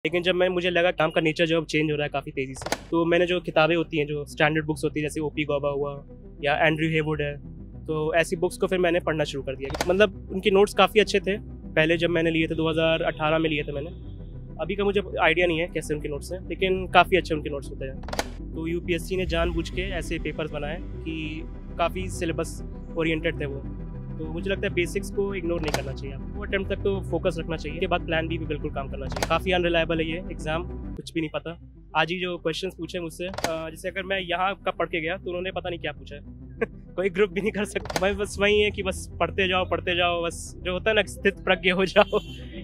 लेकिन जब मुझे लगा काम का नेचर जो अब चेंज हो रहा है काफ़ी तेज़ी से, तो मैंने जो किताबें होती हैं, जो स्टैंडर्ड बुक्स होती हैं, जैसे ओपी गौबा हुआ या एंड्रयू हेवुड है, तो ऐसी बुक्स को फिर मैंने पढ़ना शुरू कर दिया। मतलब उनके नोट्स काफ़ी अच्छे थे पहले जब मैंने लिए थे, 2018 में लिए थे मैंने। अभी का मुझे आइडिया नहीं है कैसे उनके नोट्स हैं, लेकिन काफ़ी अच्छे उनके नोट्स होते हैं। तो यूपीएससी ने जानबूझ के ऐसे पेपर्स बनाए कि काफ़ी सिलेबस ओरिएंटेड थे वो। तो मुझे लगता है बेसिक्स को इग्नोर नहीं करना चाहिए आपको, अटेम्प्ट तक तो फोकस रखना चाहिए, उसके बाद प्लान बी भी बिल्कुल काम करना चाहिए। काफ़ी अनरिलायबल है ये एग्ज़ाम, कुछ भी नहीं पता। आज ही जो क्वेश्चंस पूछे मुझस्से, जैसे अगर मैं यहाँ का पढ़ के गया तो उन्होंने पता नहीं क्या पूछा है कोई ग्रुप भी नहीं कर सकता। मैं बस वही है कि बस पढ़ते जाओ, बस जो होता है ना, स्थित प्रज्ञ हो जाओ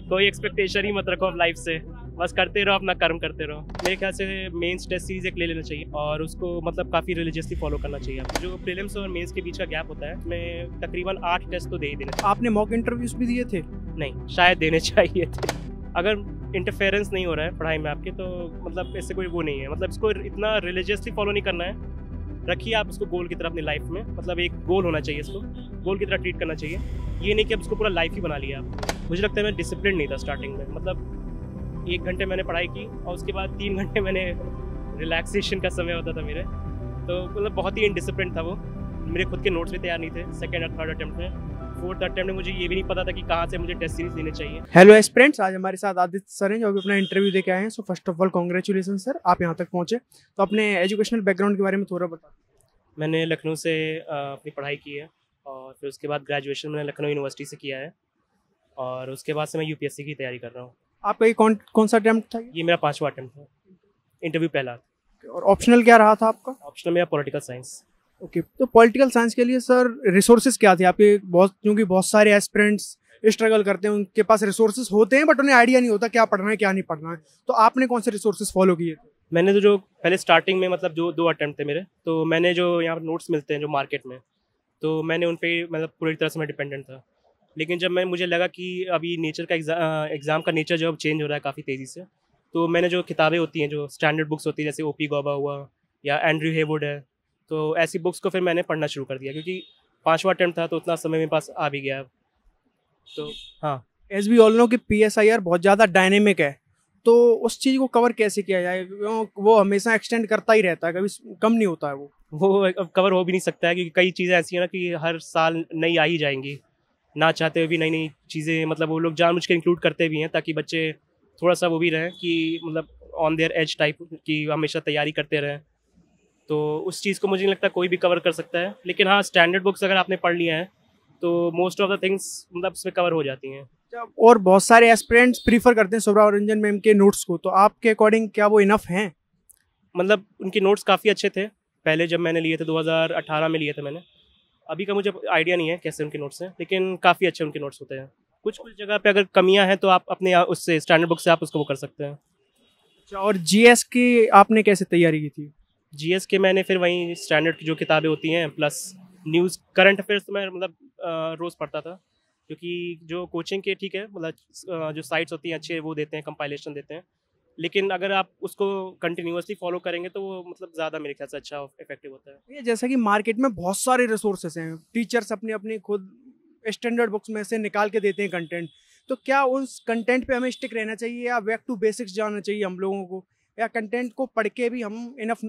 कोई एक्सपेक्टेशन ही मत रखो अब लाइफ से, बस करते रहो, अपना कर्म करते रहो। मेरे ख्याल से मेंस टेस्ट सीरीज एक ले लेना चाहिए और उसको मतलब काफ़ी रिलीजियसली फॉलो करना चाहिए। जो प्रीलिम्स और मेंस के बीच का गैप होता है, मैं तकरीबन 8 टेस्ट तो दे ही देने। आपने मॉक इंटरव्यूज भी दिए थे? नहीं, शायद देने चाहिए थे। अगर इंटरफेरेंस नहीं हो रहा है पढ़ाई में आपके, तो मतलब इससे कोई वो नहीं है, मतलब इसको इतना रिलीजियसली फॉलो नहीं करना है। रखिए आप इसको गोल की तरह अपनी लाइफ में, मतलब एक गोल होना चाहिए, इसको गोल की तरह ट्रीट करना चाहिए। ये नहीं कि अब इसको पूरा लाइफ ही बना लिया आप। मुझे लगता है मैं डिसिप्लिन नहीं था स्टार्टिंग में, मतलब 1 घंटे मैंने पढ़ाई की और उसके बाद 3 घंटे मैंने रिलैक्सेशन का समय होता था मेरे, तो मतलब बहुत ही इनडिसिप्लिन था वो। मेरे खुद के नोट्स भी तैयार नहीं थे सेकेंड और थर्ड अटेम्प्ट में। फोर्थ अटेम्प्ट में मुझे ये भी नहीं पता था कि कहाँ से मुझे टेस्ट सीरीज लेने चाहिए। हेलो एस्पिरेंट्स, आज हमारे साथ आदित्य सर हैं जो अभी अपना इंटरव्यू दे के आए हैं। So first of all congratulation sir, आप यहाँ तक पहुँचे। तो अपने एजुकेशनल बैकग्राउंड के बारे में थोड़ा बता। मैंने लखनऊ से अपनी पढ़ाई की है और फिर उसके बाद ग्रेजुएशन मैंने लखनऊ यूनिवर्सिटी से किया है और उसके बाद से मैं यूपीएससी की तैयारी कर रहा हूँ। आपका ये कौन सा अटेम्प्ट था? ये मेरा 5वां अटेम्प्ट था, इंटरव्यू पहला। और ऑप्शनल क्या रहा था आपका? ऑप्शनल मेरा पॉलिटिकल साइंस। ओके, तो पॉलिटिकल साइंस के लिए सर रिसोर्सेज क्या थे आपके? क्योंकि बहुत सारे एस्पिरेंट्स स्ट्रगल करते हैं, उनके पास रिसोर्सेज होते हैं बट उन्हें आइडिया नहीं होता क्या पढ़ना है क्या नहीं पढ़ना है। तो आपने कौन से रिसोर्सेज फॉलो किए थे? मैंने तो जो पहले स्टार्टिंग में, मतलब जो 2 अटेम्प्ट थे मेरे, तो मैंने जो यहाँ पर नोट्स मिलते हैं जो मार्केट में, तो मैंने उन पर मतलब पूरी तरह से मैं डिपेंडेंट था। लेकिन जब मुझे लगा कि अभी नेचर का एग्ज़ाम का नेचर जो अब चेंज हो रहा है काफ़ी तेज़ी से, तो मैंने जो किताबें होती हैं, जो स्टैंडर्ड बुक्स होती हैं, जैसे ओपी गौबा हुआ या एंड्रयू हेवुड है, तो ऐसी बुक्स को फिर मैंने पढ़ना शुरू कर दिया, क्योंकि 5वां अटेम्प्ट था तो उतना समय मेरे पास आ भी गया। तो हाँ, एज वी ऑल नो कि PSIR बहुत ज़्यादा डायनेमिक है, तो उस चीज़ को कवर कैसे किया जाए? वो हमेशा एक्सटेंड करता ही रहता है, कभी कम नहीं होता है वो अब कवर हो भी नहीं सकता है, क्योंकि कई चीज़ें ऐसी हैं ना कि हर साल नई आ ही जाएंगी, ना चाहते हुए भी नई नई चीज़ें, मतलब वो लोग जानबूझ के इंक्लूड करते भी हैं ताकि बच्चे थोड़ा सा वो भी रहें कि मतलब ऑन देयर एज टाइप की हमेशा तैयारी करते रहें। तो उस चीज़ को मुझे नहीं लगता कोई भी कवर कर सकता है, लेकिन हाँ, स्टैंडर्ड बुक्स अगर आपने पढ़ लिया है तो मोस्ट ऑफ द थिंग्स मतलब उसमें कवर हो जाती हैं। और बहुत सारे एस्पिरेंट्स प्रीफर करते हैं शोभा रंजन मैम के नोट्स को, तो आपके अकॉर्डिंग क्या वो इनफ हैं? मतलब उनके नोट्स काफ़ी अच्छे थे पहले जब मैंने लिए थे, 2018 में लिए थे मैंने। अभी का मुझे आइडिया नहीं है कैसे उनके नोट्स हैं, लेकिन काफ़ी अच्छे उनके नोट्स होते हैं। कुछ कुछ जगह पे अगर कमियां हैं तो आप अपने उससे स्टैंडर्ड बुक से आप उसको वो कर सकते हैं। अच्छा, और GS की आपने कैसे तैयारी की थी? जीएस के मैंने फिर वहीं स्टैंडर्ड की जो किताबें होती हैं प्लस न्यूज़ करंट अफेयर्स तो मैं मतलब रोज़ पढ़ता था, क्योंकि जो कोचिंग के ठीक है, मतलब जो साइट्स होती हैं अच्छे वो देते हैं, कंपाइलेशन देते हैं, लेकिन अगर आप उसको कंटिन्यूअसली फॉलो करेंगे तो वो मतलब ज़्यादा मेरे ख्याल से अच्छा इफेक्टिव होता है। ये जैसा कि मार्केट में बहुत सारे रिसोर्सेस हैं, टीचर्स अपने अपने खुद स्टैंडर्ड बुक्स में से निकाल के देते हैं कंटेंट, तो क्या उस कंटेंट पे हमें स्टिक रहना चाहिए या बैक टू बेसिक्स जाना चाहिए हम लोगों को, या कंटेंट को पढ़ के भी हम इनफ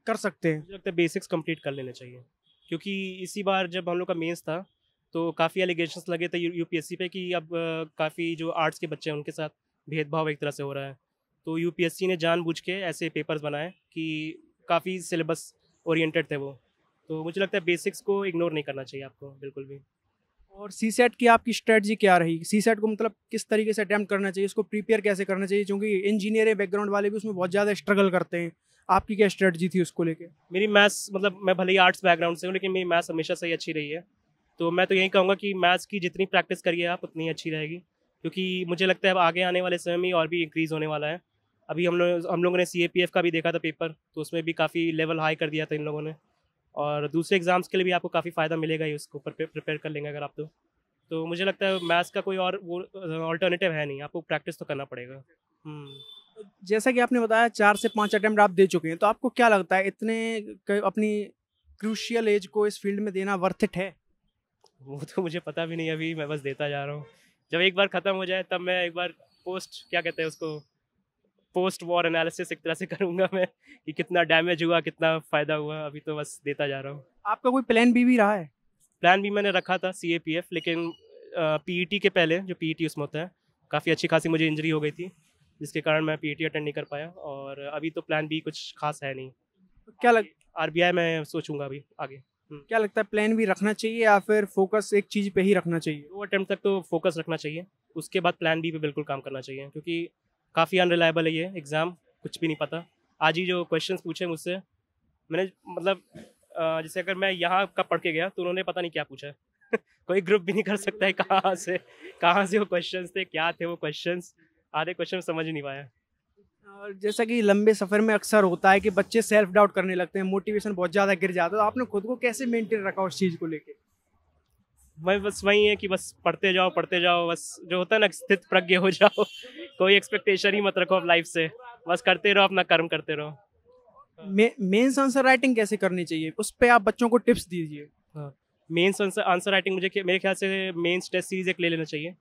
कर सकते हैं? मुझे लगता है बेसिक्स कंप्लीट कर लेने चाहिए, क्योंकि इसी बार जब हम लोग का मेंस था तो काफ़ी एलिगेशंस लगे थे यूपीएससी पे कि अब काफ़ी जो आर्ट्स के बच्चे हैं उनके साथ भेदभाव एक तरह से हो रहा है। तो यूपीएससी ने जानबूझ के ऐसे पेपर्स बनाए कि काफ़ी सिलेबस ओरिएंटेड थे वो। तो मुझे लगता है बेसिक्स को इग्नोर नहीं करना चाहिए आपको बिल्कुल भी। और CSET की आपकी स्ट्रेटजी क्या रही? CSET को मतलब किस तरीके से अटैम्प्ट करना चाहिए, उसको प्रिपेयर कैसे करना चाहिए, क्योंकि इंजीनियरिंग बैकग्राउंड वाले भी उसमें बहुत ज़्यादा स्ट्रगल करते हैं। आपकी क्या स्ट्रेटजी थी उसको लेके? मेरी मैथ्स, मतलब मैं भले ही आर्ट्स बैकग्राउंड से हूँ, लेकिन मेरी मैथ्स हमेशा से ही अच्छी रही है। तो मैं तो यही कहूँगा कि मैथ्स की जितनी प्रैक्टिस करिए आप उतनी अच्छी रहेगी, क्योंकि मुझे लगता है अब आगे आने वाले समय में और भी इंक्रीज़ होने वाला है। अभी हम लोगों ने CAPF का भी देखा था पेपर, तो उसमें भी काफ़ी लेवल हाई कर दिया था इन लोगों ने, और दूसरे एग्ज़ाम्स के लिए भी आपको काफ़ी फ़ायदा मिलेगा ही, उसको प्रिपेयर कर लेंगे अगर आप तो मुझे लगता है मैथ्स का कोई और वो ऑल्टरनेटिव है नहीं, आपको प्रैक्टिस तो करना पड़ेगा। जैसा कि आपने बताया 4 से 5 अटेम्प्ट आप दे चुके हैं, तो आपको क्या लगता है इतने अपनी क्रूशियल एज को इस फील्ड में देना वर्थ इट है? वो तो मुझे पता भी नहीं, अभी मैं बस देता जा रहा हूँ। जब एक बार ख़त्म हो जाए तब मैं एक बार पोस्ट क्या कहते हैं उसको, पोस्ट वॉर एनालिसिस एक तरह से करूँगा मैं कि कितना डैमेज हुआ, कितना फ़ायदा हुआ। अभी तो बस देता जा रहा हूँ। आपका कोई प्लान बी भी रहा है? प्लान भी मैंने रखा था CAPF, लेकिन PET के पहले जो PET उसमें होता है, काफ़ी अच्छी खासी मुझे इंजरी हो गई थी, जिसके कारण मैं PET अटेंड नहीं कर पाया। और अभी तो प्लान बी कुछ खास है नहीं। क्या लग RBI मैं सोचूंगा अभी आगे। क्या लगता है, प्लान भी रखना चाहिए या फिर फोकस एक चीज़ पे ही रखना चाहिए? 2 अटेम्प्ट तक तो फोकस रखना चाहिए, उसके बाद प्लान बी पे बिल्कुल काम करना चाहिए, क्योंकि काफ़ी अनरिलायबल है ये एग्ज़ाम, कुछ भी नहीं पता। आज ही जो क्वेश्चंस पूछे मुझसे, मैंने मतलब जैसे अगर मैं यहाँ का पढ़ के गया तो उन्होंने पता नहीं क्या पूछा है। कोई ग्रुप भी नहीं कर सकता है कहाँ से वो क्वेश्चंस थे, क्या थे वो क्वेश्चंस। आधे क्वेश्चन समझ ही नहीं पाया। और जैसा कि लंबे सफ़र में अक्सर होता है कि बच्चे सेल्फ डाउट करने लगते हैं, मोटिवेशन बहुत ज़्यादा गिर जाता है, तो आपने खुद को कैसे मेंटेन रखा उस चीज़ को लेके? मैं बस वही है कि बस पढ़ते जाओ, बस जो होता है ना, स्थित प्रज्ञ हो जाओ। कोई एक्सपेक्टेशन ही मत रखो अब लाइफ से, बस करते रहो, अपना कर्म करते रहो। मेंस आंसर राइटिंग कैसे करनी चाहिए, उस पे आप बच्चों को टिप्स दीजिए। हाँ, मेंस आंसर राइटिंग मेरे ख्याल से मेंस टेस्ट सीरीज एक ले लेना चाहिए,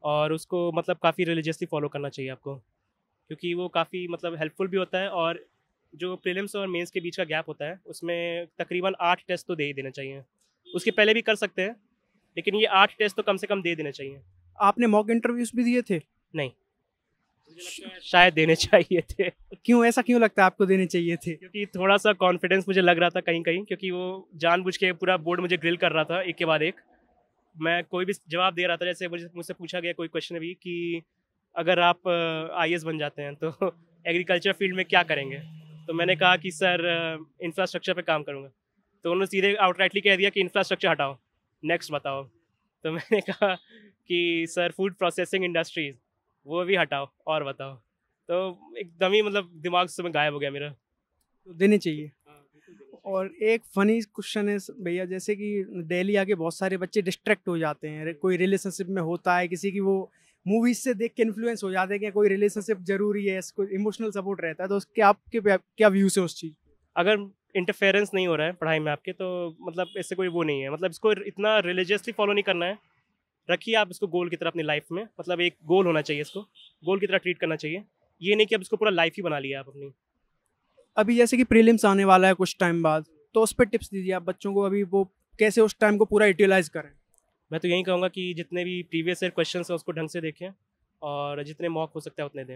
और उसको मतलब काफ़ी रिलीजियसली फॉलो करना चाहिए आपको, क्योंकि वो काफ़ी मतलब हेल्पफुल भी होता है। और जो प्रीलिम्स और मेंस के बीच का गैप होता है, उसमें तकरीबन 8 टेस्ट तो दे ही देने चाहिए। उसके पहले भी कर सकते हैं, लेकिन ये 8 टेस्ट तो कम से कम दे देने चाहिए। आपने मॉक इंटरव्यूज भी दिए थे? नहीं, मुझे लगता है शायद देने चाहिए थे। क्यों, ऐसा क्यों लगता है आपको देने चाहिए थे? क्योंकि थोड़ा सा कॉन्फिडेंस मुझे लग रहा था कहीं कहीं, क्योंकि वो जानबूझ के पूरा बोर्ड मुझे ग्रिल कर रहा था एक के बाद एक। मैं कोई भी जवाब दे रहा था, जैसे मुझसे पूछा गया कोई क्वेश्चन भी कि अगर आप IAS बन जाते हैं तो एग्रीकल्चर फील्ड में क्या करेंगे, तो मैंने कहा कि सर इंफ्रास्ट्रक्चर पे काम करूँगा। तो उन्होंने सीधे आउटराइटली कह दिया कि इंफ्रास्ट्रक्चर हटाओ, नेक्स्ट बताओ। तो मैंने कहा कि सर फूड प्रोसेसिंग इंडस्ट्रीज़, वो भी हटाओ और बताओ। तो एकदम ही मतलब दिमाग से में गायब हो गया मेरा। तो देने चाहिए। और एक फनी क्वेश्चन है भैया, जैसे कि दिल्ली आके बहुत सारे बच्चे डिस्ट्रैक्ट हो जाते हैं, कोई रिलेशनशिप में होता है किसी की, वो मूवीज से देख के इन्फ्लुएंस हो जाते हैं कि कोई रिलेशनशिप जरूरी है, कोई इमोशनल सपोर्ट रहता है, तो उसके आपके क्या व्यूज है उस चीज़? अगर इंटरफेरेंस नहीं हो रहा है पढ़ाई में आपके, तो मतलब इससे कोई वो नहीं है, मतलब इसको इतना रिलीजियसली फॉलो नहीं करना है। रखिए आप इसको गोल की तरह अपनी लाइफ में, मतलब एक गोल होना चाहिए, इसको गोल की तरह ट्रीट करना चाहिए। ये नहीं कि अब इसको पूरा लाइफ ही बना लिया आप अपनी। अभी जैसे कि प्रीलिम्स आने वाला है कुछ टाइम बाद, तो उस पर टिप्स दीजिए आप बच्चों को, अभी वो कैसे उस टाइम को पूरा यूटिलाइज करें? मैं तो यही कहूँगा कि जितने भी प्रीवियस ईयर क्वेश्चन हैं उसको ढंग से देखें, और जितने मॉक हो सकता है उतने दें।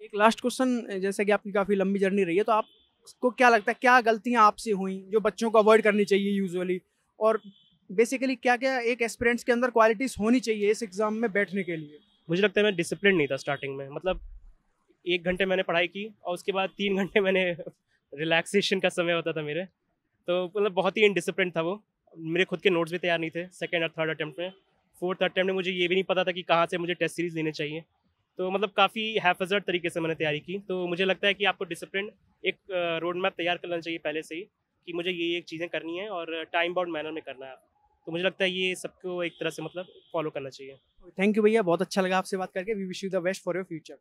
एक लास्ट क्वेश्चन, जैसे कि आपकी काफ़ी लंबी जर्नी रही है, तो आपको क्या लगता है क्या गलतियां आपसे हुई जो बच्चों को अवॉइड करनी चाहिए यूजुअली, और बेसिकली क्या क्या एक एस्पिरेंट्स के अंदर क्वालिटीज़ होनी चाहिए इस एग्ज़ाम में बैठने के लिए? मुझे लगता है मैं डिसिप्लिन नहीं था स्टार्टिंग में, मतलब 1 घंटे मैंने पढ़ाई की और उसके बाद 3 घंटे मैंने रिलैक्सेशन का समय होता था मेरे, तो मतलब बहुत ही इनडिसिप्लिन था वो। मेरे खुद के नोट्स भी तैयार नहीं थे सेकंड और थर्ड अटेम्प्ट में। फोर्थ अटेम्प्ट में मुझे ये भी नहीं पता था कि कहाँ से मुझे टेस्ट सीरीज़ लेने चाहिए। तो मतलब काफ़ी हैफजर्ड तरीके से मैंने तैयारी की। तो मुझे लगता है कि आपको डिसिप्लिन एक रोड मैप तैयार कर लेना चाहिए पहले से ही, कि मुझे ये चीज़ें करनी है और टाइम बाउंड मैनर में करना है। तो मुझे लगता है ये सबको एक तरह से मतलब फॉलो करना चाहिए। थैंक यू भैया, बहुत अच्छा लगा आपसे बात करके। We wish you the best for your future.